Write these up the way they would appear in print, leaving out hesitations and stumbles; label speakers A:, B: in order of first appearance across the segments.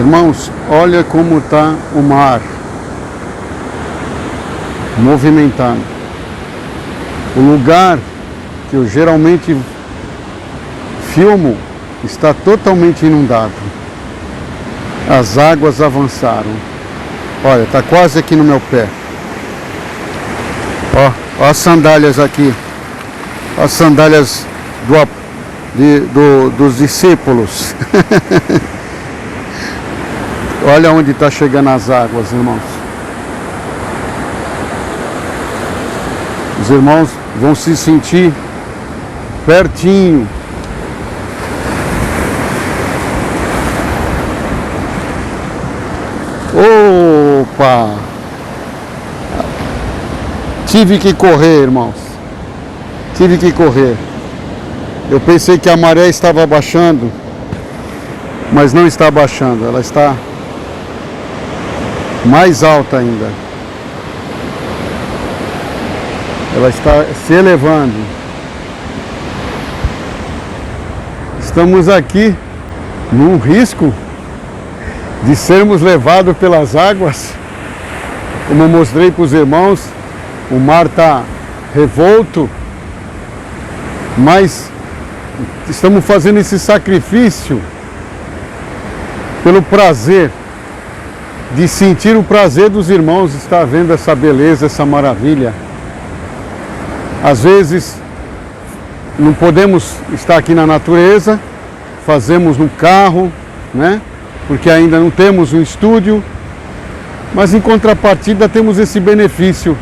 A: Irmãos, olha como está o mar movimentado. O lugar que eu geralmente filmo está totalmente inundado. As águas avançaram. Olha, está quase aqui no meu pé. Ó as sandálias aqui. As sandálias dos discípulos. Olha onde está chegando as águas, irmãos. Os irmãos vão se sentir pertinho. Opa! Tive que correr, irmãos. Tive que correr. Eu pensei que a maré estava baixando, mas não está baixando. Ela está mais alta ainda. Ela está se elevando. Estamos aqui num risco de sermos levados pelas águas. Como eu mostrei para os irmãos, o mar está revolto, mas estamos fazendo esse sacrifício pelo prazer de sentir o prazer dos irmãos estar vendo essa beleza, essa maravilha. Às vezes não podemos estar aqui na natureza, fazemos no carro, né? Porque ainda não temos um estúdio, mas em contrapartida temos esse benefício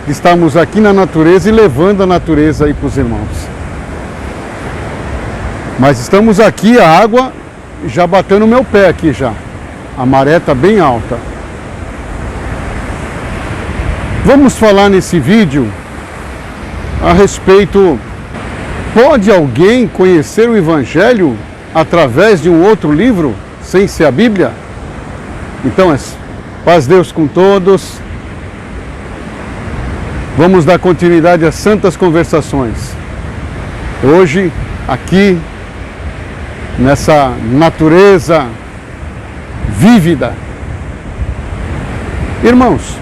A: de estarmos aqui na natureza e levando a natureza aí para os irmãos. Mas estamos aqui, a água já bateu no meu pé aqui já. A maré está bem alta. Vamos falar nesse vídeo a respeito, pode alguém conhecer o Evangelho através de um outro livro, sem ser a Bíblia? Então, paz Deus com todos. Vamos dar continuidade às santas conversações. Hoje, aqui, nessa natureza vívida. Irmãos,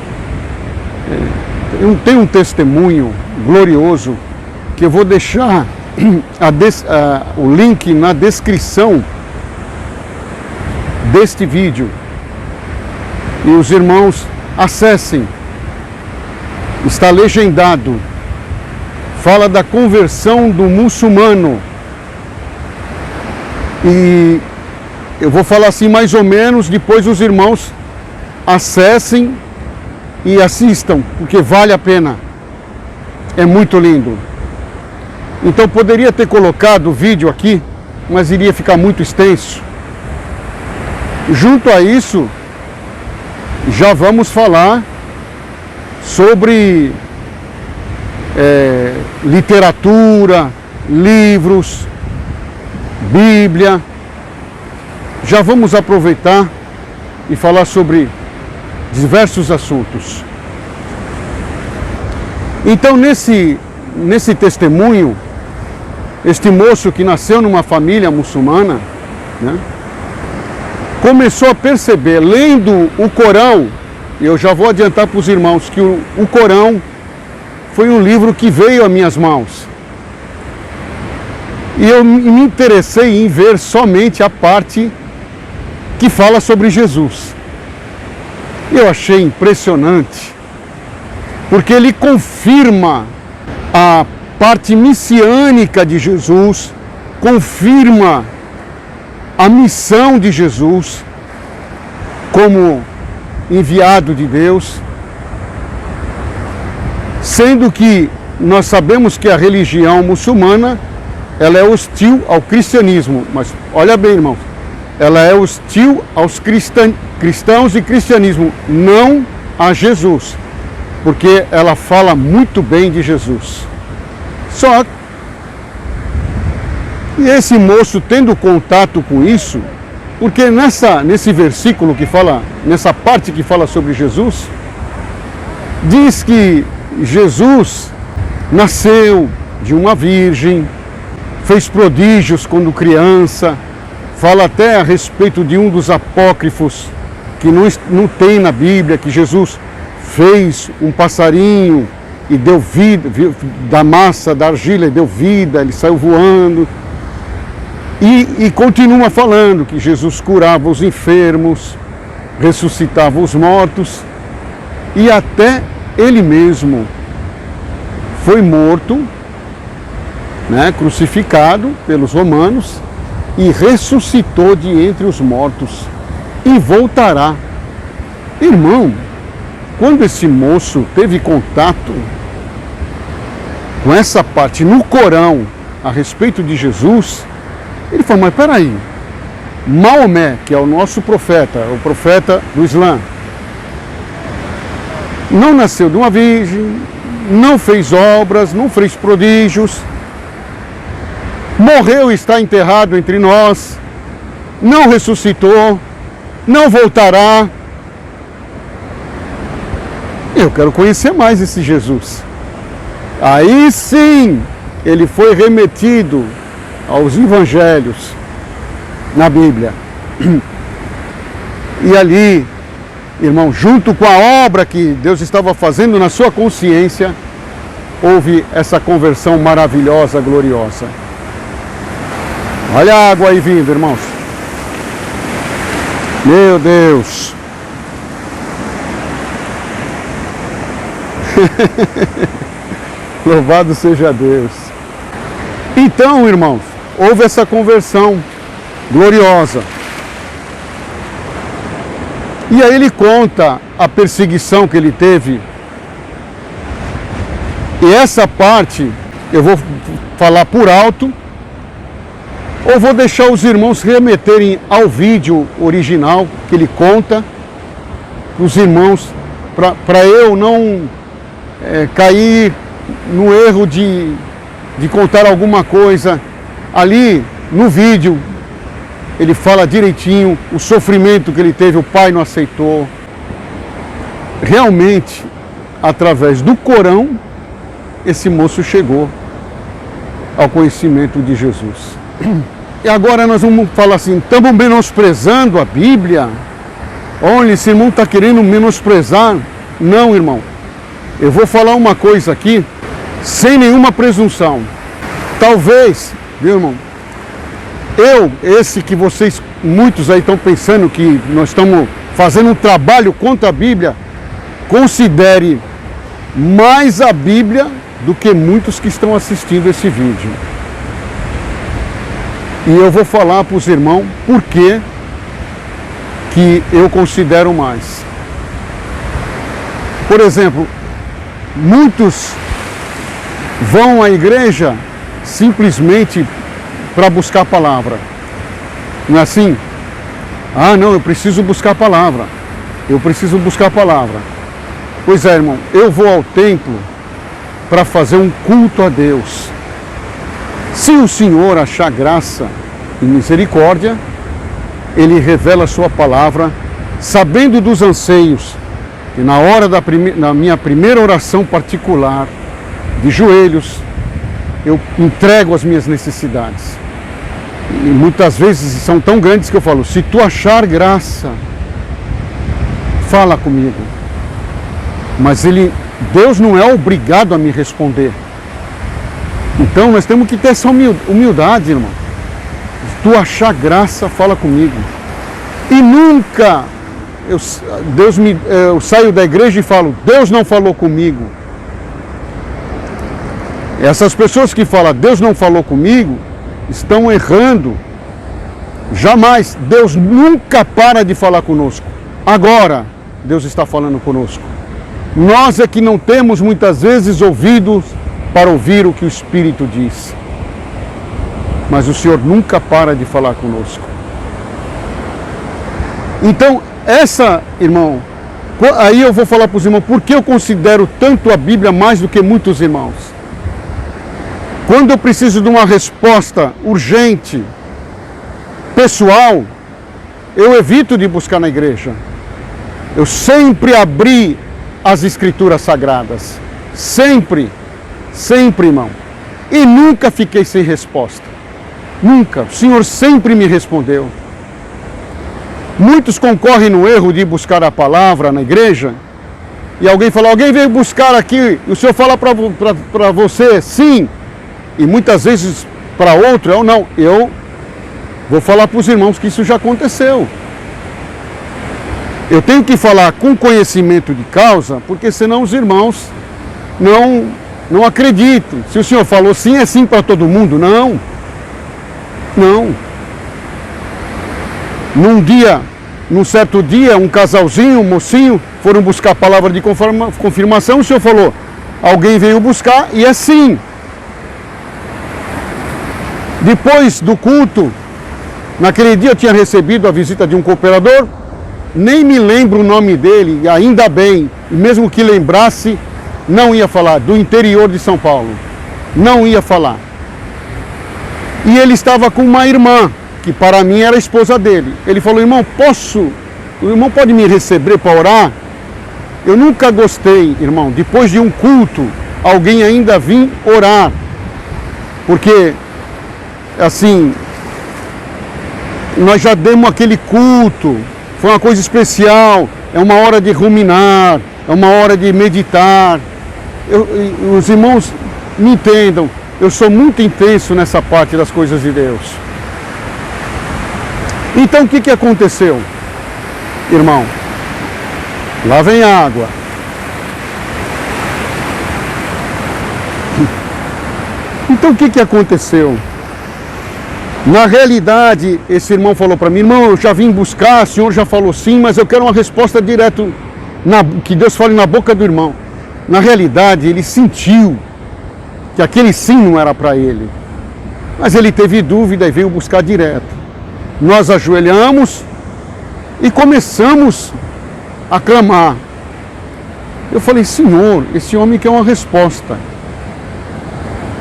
A: tem um testemunho glorioso que eu vou deixar o link na descrição deste vídeo. E os irmãos acessem. Está legendado. Fala da conversão do muçulmano. E eu vou falar assim mais ou menos, depois os irmãos acessem e assistam, porque vale a pena. É muito lindo. Então poderia ter colocado o vídeo aqui, mas iria ficar muito extenso. Junto a isso, já vamos falar sobre literatura, livros, Bíblia. Já vamos aproveitar e falar sobre diversos assuntos. Então, nesse testemunho, este moço que nasceu numa família muçulmana, né, começou a perceber, lendo o Corão, e eu já vou adiantar para os irmãos que o Corão foi um livro que veio às minhas mãos. E eu me interessei em ver somente a parte que fala sobre Jesus. Eu achei impressionante, porque ele confirma a parte messiânica de Jesus, confirma a missão de Jesus como enviado de Deus, sendo que nós sabemos que a religião muçulmana ela é hostil ao cristianismo, mas olha bem, irmãos, ela é hostil aos cristãos e cristianismo, não a Jesus, porque ela fala muito bem de Jesus. Só que esse moço tendo contato com isso, porque nesse versículo que fala, nessa parte que fala sobre Jesus, diz que Jesus nasceu de uma virgem, fez prodígios quando criança, fala até a respeito de um dos apócrifos que não tem na Bíblia, que Jesus fez um passarinho e deu vida, da massa, da argila, e deu vida, ele saiu voando. E continua falando que Jesus curava os enfermos, ressuscitava os mortos, e até ele mesmo foi morto, né, crucificado pelos romanos, e ressuscitou de entre os mortos, e voltará. Irmão, quando esse moço teve contato com essa parte no Corão a respeito de Jesus, ele falou, mas peraí, Maomé, que é o nosso profeta, o profeta do Islã, não nasceu de uma virgem, não fez obras, não fez prodígios, morreu e está enterrado entre nós, não ressuscitou, não voltará. Eu quero conhecer mais esse Jesus. Aí sim, ele foi remetido aos evangelhos na Bíblia. E ali, irmão, junto com a obra que Deus estava fazendo na sua consciência, houve essa conversão maravilhosa, gloriosa. Olha a água aí vindo, irmãos. Meu Deus. Louvado seja Deus. Então, irmãos, houve essa conversão gloriosa. E aí ele conta a perseguição que ele teve. E essa parte eu vou falar por alto, ou vou deixar os irmãos remeterem ao vídeo original que ele conta, os irmãos, para eu não cair no erro de contar alguma coisa. Ali no vídeo ele fala direitinho o sofrimento que ele teve, o pai não aceitou. Realmente, através do Corão, esse moço chegou ao conhecimento de Jesus. E agora nós vamos falar assim, estamos menosprezando a Bíblia? Olha, esse irmão está querendo menosprezar. Não, irmão. Eu vou falar uma coisa aqui, sem nenhuma presunção. Talvez, viu, irmão, esse que vocês, muitos aí estão pensando que nós estamos fazendo um trabalho contra a Bíblia, considere mais a Bíblia do que muitos que estão assistindo esse vídeo. E eu vou falar para os irmãos por que eu considero mais. Por exemplo, muitos vão à igreja simplesmente para buscar a palavra. Não é assim? Ah, não, eu preciso buscar a palavra. Eu preciso buscar a palavra. Pois é, irmão, eu vou ao templo para fazer um culto a Deus. Se o Senhor achar graça e misericórdia, Ele revela a sua palavra, sabendo dos anseios, e na hora na minha primeira oração particular, de joelhos, eu entrego as minhas necessidades. E muitas vezes são tão grandes que eu falo, se tu achar graça, fala comigo. Mas Deus não é obrigado a me responder. Então nós temos que ter essa humildade, irmão. Se tu achar graça, fala comigo. E nunca eu saio da igreja e falo, Deus não falou comigo. Essas pessoas que falam, Deus não falou comigo, estão errando. Jamais. Deus nunca para de falar conosco. Agora, Deus está falando conosco. Nós é que não temos muitas vezes ouvidos para ouvir o que o Espírito diz. Mas o Senhor nunca para de falar conosco. Então, irmão, aí eu vou falar para os irmãos, por que eu considero tanto a Bíblia mais do que muitos irmãos? Quando eu preciso de uma resposta urgente, pessoal, eu evito de buscar na igreja. Eu sempre abri as Escrituras Sagradas. Sempre, irmão. E nunca fiquei sem resposta. Nunca. O Senhor sempre me respondeu. Muitos concorrem no erro de buscar a palavra na igreja e alguém fala, alguém veio buscar aqui, e o Senhor fala para você, sim, e muitas vezes para outro, eu não. Eu vou falar para os irmãos que isso já aconteceu. Eu tenho que falar com conhecimento de causa, porque senão os irmãos não acreditam. Se o Senhor falou sim, é sim para todo mundo. Não. Não. Num certo dia, um casalzinho, um mocinho, foram buscar a palavra de confirmação, o Senhor falou, alguém veio buscar, e é sim. Depois do culto, naquele dia eu tinha recebido a visita de um cooperador, nem me lembro o nome dele, ainda bem, e mesmo que lembrasse, não ia falar, do interior de São Paulo, não ia falar. E ele estava com uma irmã, que para mim era a esposa dele. Ele falou, irmão, o irmão pode me receber para orar? Eu nunca gostei, irmão, depois de um culto, alguém ainda vir orar, porque, assim, nós já demos aquele culto, foi uma coisa especial, é uma hora de ruminar, é uma hora de meditar. Os irmãos me entendam, eu sou muito intenso nessa parte das coisas de Deus. Então o que aconteceu, irmão? Lá vem a água. Então o que aconteceu? Na realidade, esse irmão falou para mim, irmão, eu já vim buscar, o senhor já falou sim, mas eu quero uma resposta direto, que Deus fale na boca do irmão. Na realidade, ele sentiu que aquele sim não era para ele, mas ele teve dúvida e veio buscar direto. Nós ajoelhamos e começamos a clamar. Eu falei, Senhor, esse homem quer uma resposta.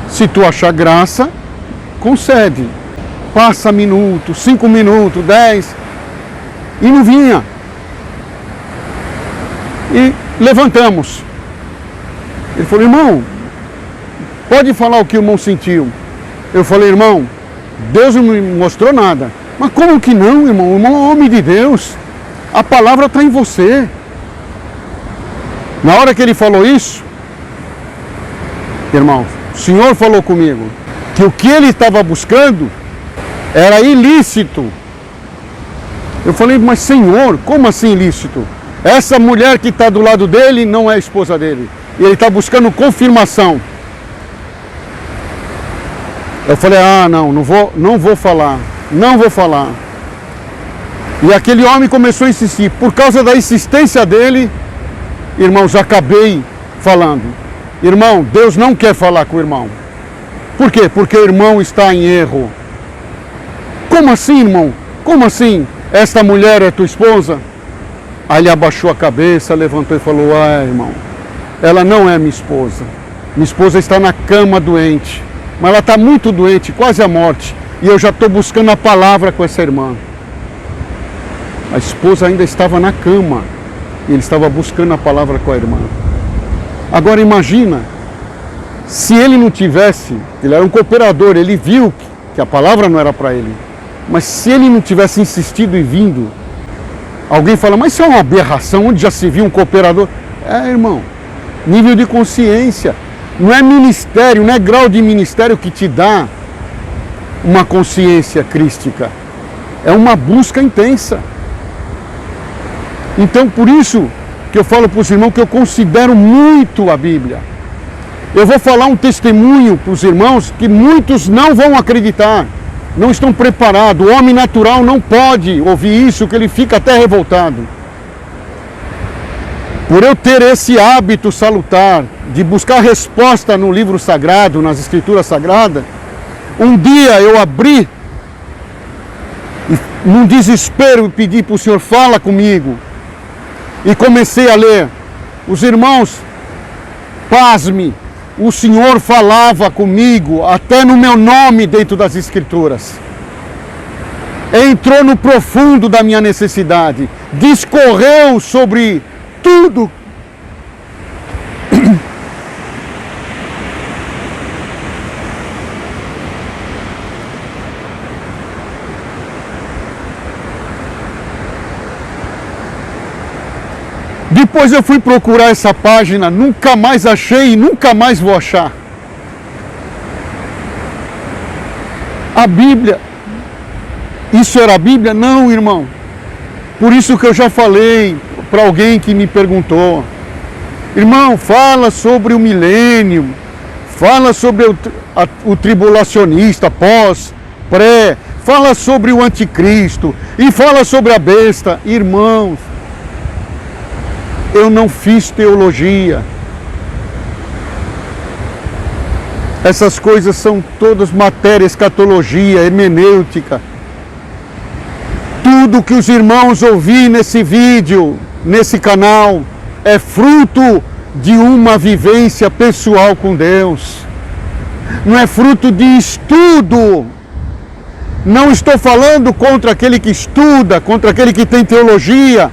A: Se tu achar graça, concede. Passa minuto, 5 minutos, 10, e não vinha. E levantamos. Ele falou, irmão, pode falar o que o irmão sentiu. Eu falei, irmão, Deus não me mostrou nada. Mas como que não, irmão? O irmão é homem de Deus. A palavra está em você. Na hora que ele falou isso, irmão, o Senhor falou comigo que o que ele estava buscando era ilícito. Eu falei, mas Senhor, como assim ilícito? Essa mulher que está do lado dele não é a esposa dele. E ele está buscando confirmação. Eu falei, não vou falar. Não vou falar. E aquele homem começou a insistir. Por causa da insistência dele, irmãos, acabei falando. Irmão, Deus não quer falar com o irmão. Por quê? Porque o irmão está em erro. Como assim, irmão? Como assim? Esta mulher é tua esposa? Aí ele abaixou a cabeça, levantou e falou, irmão, ela não é minha esposa. Minha esposa está na cama doente. Mas ela está muito doente, quase à morte. E eu já estou buscando a palavra com essa irmã. A esposa ainda estava na cama. E ele estava buscando a palavra com a irmã. Agora imagina, se ele não tivesse, ele era um cooperador, ele viu que a palavra não era para ele. Mas se ele não tivesse insistido e vindo, alguém fala, mas isso é uma aberração, onde já se viu um cooperador? Irmão, nível de consciência. Não é ministério, não é grau de ministério que te dá uma consciência crística. É uma busca intensa. Então, por isso que eu falo para os irmãos que eu considero muito a Bíblia. Eu vou falar um testemunho para os irmãos que muitos não vão acreditar, não estão preparados. O homem natural não pode ouvir isso, que ele fica até revoltado. Por eu ter esse hábito salutar de buscar resposta no livro sagrado, nas escrituras sagradas, um dia eu abri, num desespero, e pedi para o Senhor, fala comigo. E comecei a ler. Os irmãos, pasme, o Senhor falava comigo, até no meu nome dentro das escrituras. Entrou no profundo da minha necessidade, discorreu sobre tudo. Depois eu fui procurar essa página, nunca mais achei e nunca mais vou achar. A Bíblia, isso era a Bíblia? Não, irmão. Por isso que eu já falei para alguém que me perguntou: irmão, fala sobre o milênio, fala sobre o tribulacionista, pós, pré, fala sobre o anticristo e fala sobre a besta. Irmãos, eu não fiz teologia. Essas coisas são todas matéria, escatologia, hermenêutica. Tudo que os irmãos ouvi nesse vídeo, nesse canal, é fruto de uma vivência pessoal com Deus. Não é fruto de estudo. Não estou falando contra aquele que estuda, contra aquele que tem teologia.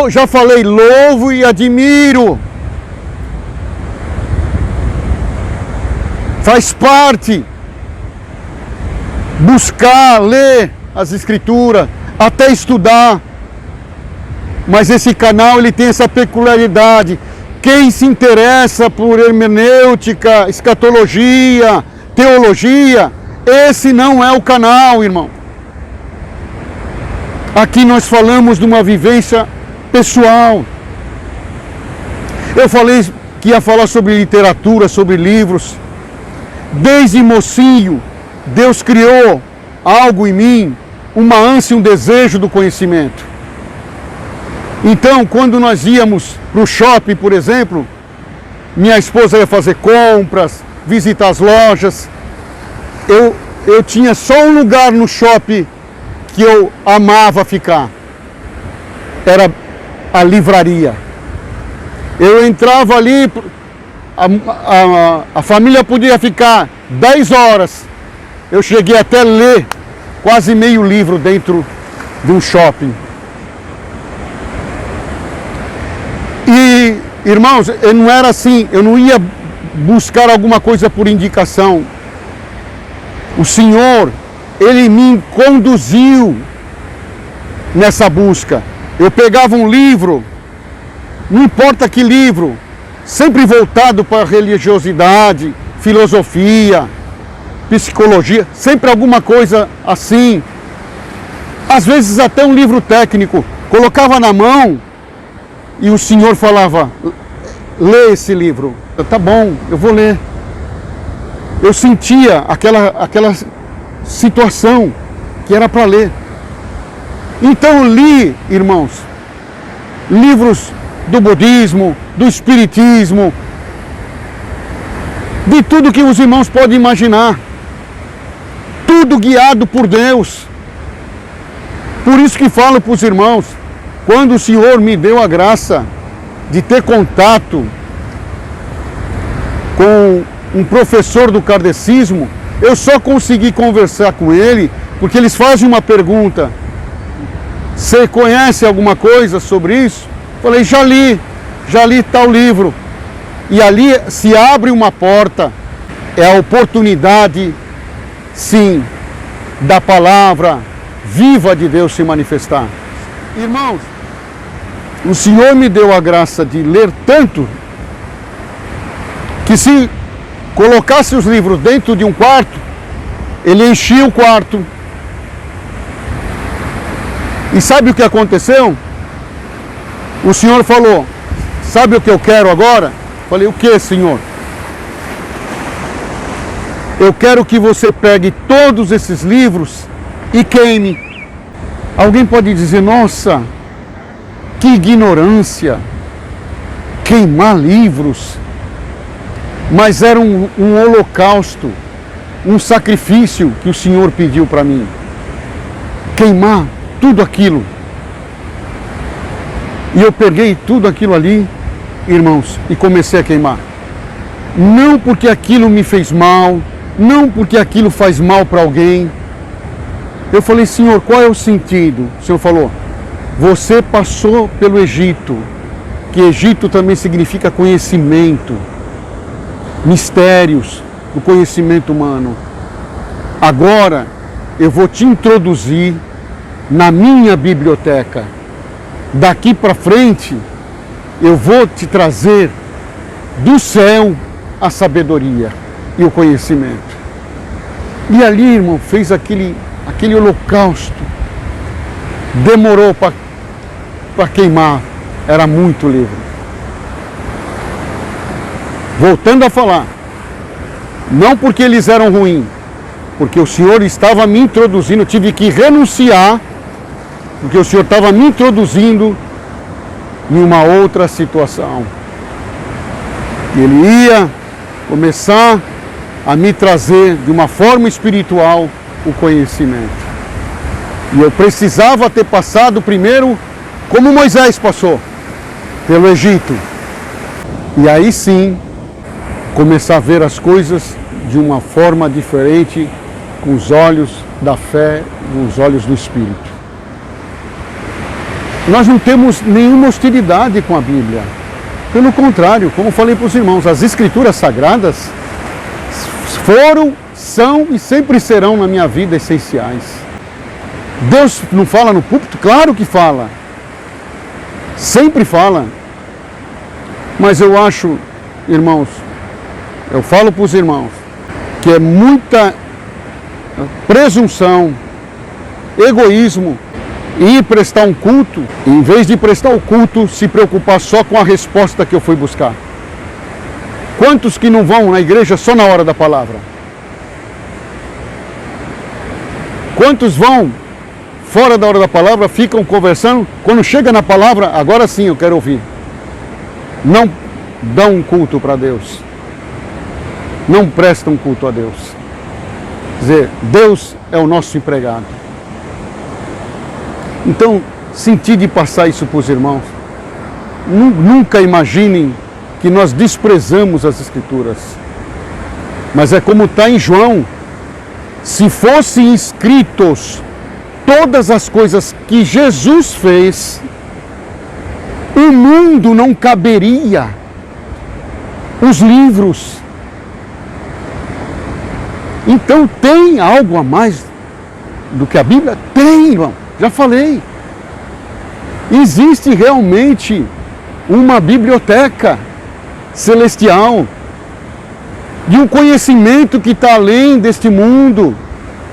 A: Já falei, louvo e admiro. Faz parte buscar, ler as escrituras, até estudar. Mas esse canal ele tem essa peculiaridade. Quem se interessa por hermenêutica, escatologia, teologia, esse não é o canal, irmão. Aqui nós falamos de uma vivência pessoal. Eu falei que ia falar sobre literatura, sobre livros. Desde mocinho, Deus criou algo em mim, uma ânsia, um desejo do conhecimento. Então, quando nós íamos para o shopping, por exemplo, minha esposa ia fazer compras, visitar as lojas. Eu tinha só um lugar no shopping que eu amava ficar. Era a livraria. Eu entrava ali, a família podia ficar 10 horas. Eu cheguei até a ler quase meio livro dentro de um shopping. E, irmãos, eu não era assim, eu não ia buscar alguma coisa por indicação. O Senhor, Ele me conduziu nessa busca. Eu pegava um livro, não importa que livro, sempre voltado para a religiosidade, filosofia, psicologia, sempre alguma coisa assim. Às vezes até um livro técnico, colocava na mão e o Senhor falava, lê esse livro. Tá bom, eu vou ler. Eu sentia aquela situação que era para ler. Então eu li, irmãos, livros do budismo, do espiritismo, de tudo que os irmãos podem imaginar. Tudo guiado por Deus. Por isso que falo para os irmãos, quando o Senhor me deu a graça de ter contato com um professor do kardecismo, eu só consegui conversar com ele porque eles fazem uma pergunta: você conhece alguma coisa sobre isso? Falei, já li tal livro. E ali se abre uma porta, é a oportunidade, sim, da palavra viva de Deus se manifestar. Irmãos, o Senhor me deu a graça de ler tanto, que se colocasse os livros dentro de um quarto, ele enchia o quarto. E sabe o que aconteceu? O Senhor falou, sabe o que eu quero agora? Falei, o que, Senhor? Eu quero que você pegue todos esses livros e queime. Alguém pode dizer, nossa, que ignorância, queimar livros. Mas era um holocausto, um sacrifício que o Senhor pediu para mim. Queimar tudo aquilo. E eu peguei tudo aquilo ali, irmãos, e comecei a queimar. Não porque aquilo me fez mal, não porque aquilo faz mal para alguém. Eu falei, Senhor, qual é o sentido? O Senhor falou, você passou pelo Egito, que Egito também significa conhecimento, mistérios do conhecimento humano. Agora eu vou te introduzir na minha biblioteca. Daqui para frente eu vou te trazer do céu a sabedoria e o conhecimento. E ali, irmão, fez aquele holocausto. Demorou para queimar, era muito livro. Voltando a falar, não porque eles eram ruins, porque o Senhor estava me introduzindo, eu tive que renunciar, porque o Senhor estava me introduzindo em uma outra situação. Ele ia começar a me trazer de uma forma espiritual o conhecimento. E eu precisava ter passado primeiro como Moisés passou, pelo Egito. E aí sim, começar a ver as coisas de uma forma diferente, com os olhos da fé, com os olhos do Espírito. Nós não temos nenhuma hostilidade com a Bíblia. Pelo contrário, como falei para os irmãos, as Escrituras Sagradas foram, são e sempre serão na minha vida essenciais. Deus não fala no púlpito? Claro que fala. Sempre fala. Mas eu acho, irmãos, eu falo para os irmãos, que é muita presunção, egoísmo, ir prestar um culto, e em vez de prestar o culto, se preocupar só com a resposta que eu fui buscar. Quantos que não vão na igreja só na hora da palavra? Quantos vão fora da hora da palavra, ficam conversando, quando chega na palavra, agora sim eu quero ouvir. Não dão um culto para Deus. Não prestam culto a Deus. Quer dizer, Deus é o nosso empregado. Então, senti de passar isso para os irmãos. Nunca imaginem que nós desprezamos as Escrituras. Mas é como está em João. Se fossem escritos todas as coisas que Jesus fez, o mundo não caberia. Os livros. Então tem algo a mais do que a Bíblia? Tem, irmão. Já falei. Existe realmente uma biblioteca celestial de um conhecimento que está além deste mundo,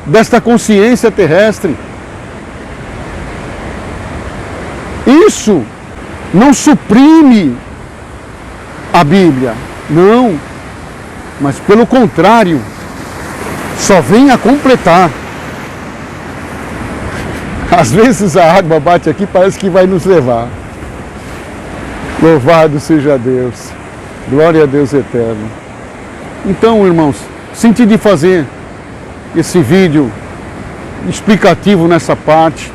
A: desta consciência terrestre. Isso não suprime a Bíblia, não, mas pelo contrário, só vem a completar. Às vezes a água bate aqui, parece que vai nos levar. Louvado seja Deus, glória a Deus eterno. Então, irmãos, senti de fazer esse vídeo explicativo nessa parte,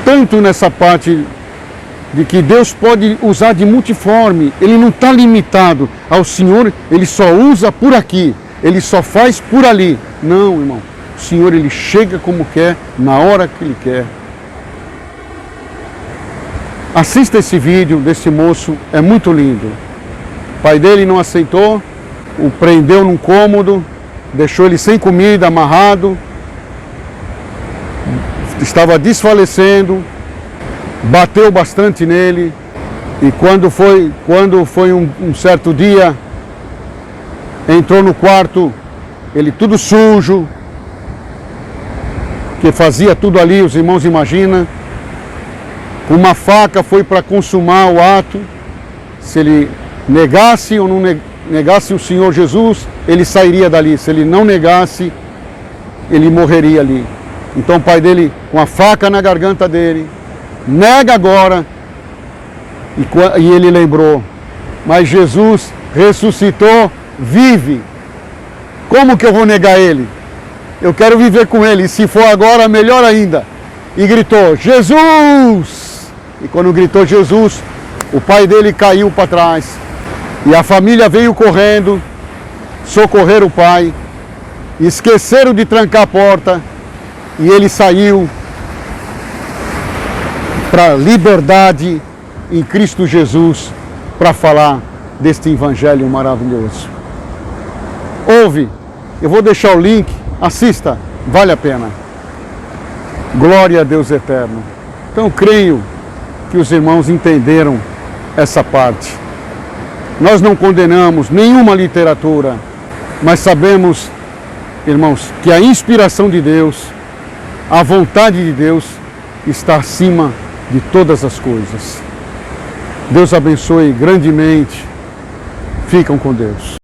A: tanto nessa parte de que Deus pode usar de multiforme, Ele não está limitado ao Senhor, Ele só usa por aqui, Ele só faz por ali. Não, irmão, o Senhor Ele chega como quer, na hora que Ele quer. Assista esse vídeo desse moço, é muito lindo. O pai dele não aceitou, o prendeu num cômodo, deixou ele sem comida, amarrado, estava desfalecendo, bateu bastante nele, e quando foi um certo dia, entrou no quarto, ele tudo sujo, que fazia tudo ali, os irmãos imaginam, com uma faca foi para consumar o ato. Se ele negasse ou não negasse o Senhor Jesus, ele sairia dali. Se ele não negasse, ele morreria ali. Então o pai dele, com a faca na garganta dele, nega agora. E ele lembrou, mas Jesus ressuscitou, vive. Como que eu vou negar ele? Eu quero viver com ele, e se for agora, melhor ainda. E gritou, Jesus! E quando gritou Jesus, o pai dele caiu para trás. E a família veio correndo, socorrer o pai. Esqueceram de trancar a porta. E ele saiu para a liberdade em Cristo Jesus, para falar deste evangelho maravilhoso. Ouve, eu vou deixar o link, assista, vale a pena. Glória a Deus eterno. Então creio que os irmãos entenderam essa parte. Nós não condenamos nenhuma literatura, mas sabemos, irmãos, que a inspiração de Deus, a vontade de Deus está acima de todas as coisas. Deus abençoe grandemente. Ficam com Deus.